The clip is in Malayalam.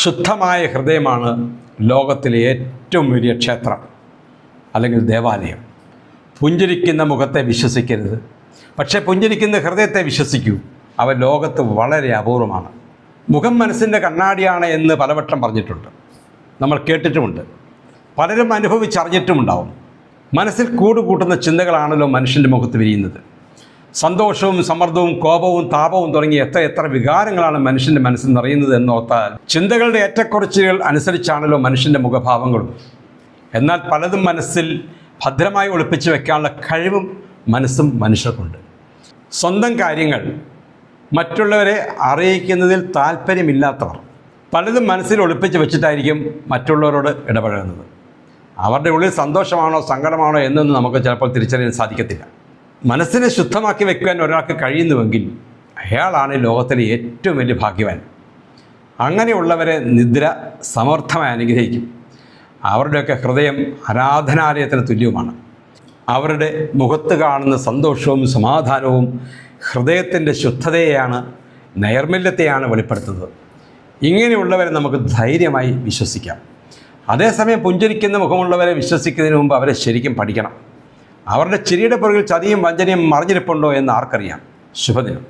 ശുദ്ധമായ ഹൃദയമാണ് ലോകത്തിലെ ഏറ്റവും വലിയ ക്ഷേത്രം അല്ലെങ്കിൽ ദേവാലയം. പുഞ്ചിരിക്കുന്ന മുഖത്തെ വിശ്വസിക്കരുത്, പക്ഷേ പുഞ്ചിരിക്കുന്ന ഹൃദയത്തെ വിശ്വസിക്കൂ. അവ ലോകത്ത് വളരെ അപൂർവമാണ്. മുഖം മനസ്സിൻ്റെ കണ്ണാടിയാണ് എന്ന് പലവട്ടം പറഞ്ഞിട്ടുണ്ട്, നമ്മൾ കേട്ടിട്ടുമുണ്ട്, പലരും അനുഭവിച്ചറിഞ്ഞിട്ടുമുണ്ടാവും. മനസ്സിൽ കൂടുകൂട്ടുന്ന ചിന്തകളാണല്ലോ മനുഷ്യൻ്റെ മുഖത്ത് വിരിയുന്നത്. സന്തോഷവും സമ്മർദ്ദവും കോപവും താപവും തുടങ്ങിയ എത്ര വികാരങ്ങളാണ് മനുഷ്യൻ്റെ മനസ്സിൽ നിറയുന്നത് എന്നോർത്താൽ ചിന്തകളുടെ ഏറ്റക്കുറച്ചിലുകൾ അനുസരിച്ചാണല്ലോ മനുഷ്യൻ്റെ മുഖഭാവങ്ങളും. എന്നാൽ പലതും മനസ്സിൽ ഭദ്രമായി ഒളിപ്പിച്ച് വെക്കാനുള്ള കഴിവും മനസ്സും മനുഷ്യർക്കുണ്ട്. സ്വന്തം കാര്യങ്ങൾ മറ്റുള്ളവരെ അറിയിക്കുന്നതിൽ താല്പര്യമില്ലാത്തവർ പലതും മനസ്സിൽ ഒളിപ്പിച്ച് വെച്ചിട്ടായിരിക്കും മറ്റുള്ളവരോട് ഇടപഴകുന്നത്. അവരുടെ ഉള്ളിൽ സന്തോഷമാണോ സങ്കടമാണോ എന്നൊന്നും നമുക്ക് ചിലപ്പോൾ തിരിച്ചറിയാൻ സാധിക്കത്തില്ല. മനസ്സിനെ ശുദ്ധമാക്കി വെക്കുവാൻ ഒരാൾക്ക് കഴിയുന്നുവെങ്കിൽ അയാളാണ് ലോകത്തിലെ ഏറ്റവും വലിയ ഭാഗ്യവാൻ. അങ്ങനെയുള്ളവരെ നിദ്ര സമർത്ഥമായി അനുഗ്രഹിക്കും. അവരുടെയൊക്കെ ഹൃദയം ആരാധനാലയത്തിന് തുല്യവുമാണ്. അവരുടെ മുഖത്ത് കാണുന്ന സന്തോഷവും സമാധാനവും ഹൃദയത്തിൻ്റെ ശുദ്ധതയെയാണ്, നൈർമല്യത്തെയാണ് വെളിപ്പെടുത്തുന്നത്. ഇങ്ങനെയുള്ളവരെ നമുക്ക് ധൈര്യമായി വിശ്വസിക്കാം. അതേസമയം പുഞ്ചിരിക്കുന്ന മുഖമുള്ളവരെ വിശ്വസിക്കുന്നതിന് മുമ്പ് അവരെ ശരിക്കും പഠിക്കണം. അവരുടെ ചിരിയുടെ പുറകിൽ ചതിയും വഞ്ചനയും മറിഞ്ഞിരിപ്പുണ്ടോ എന്ന് ആർക്കറിയാം. ശുഭദിനം.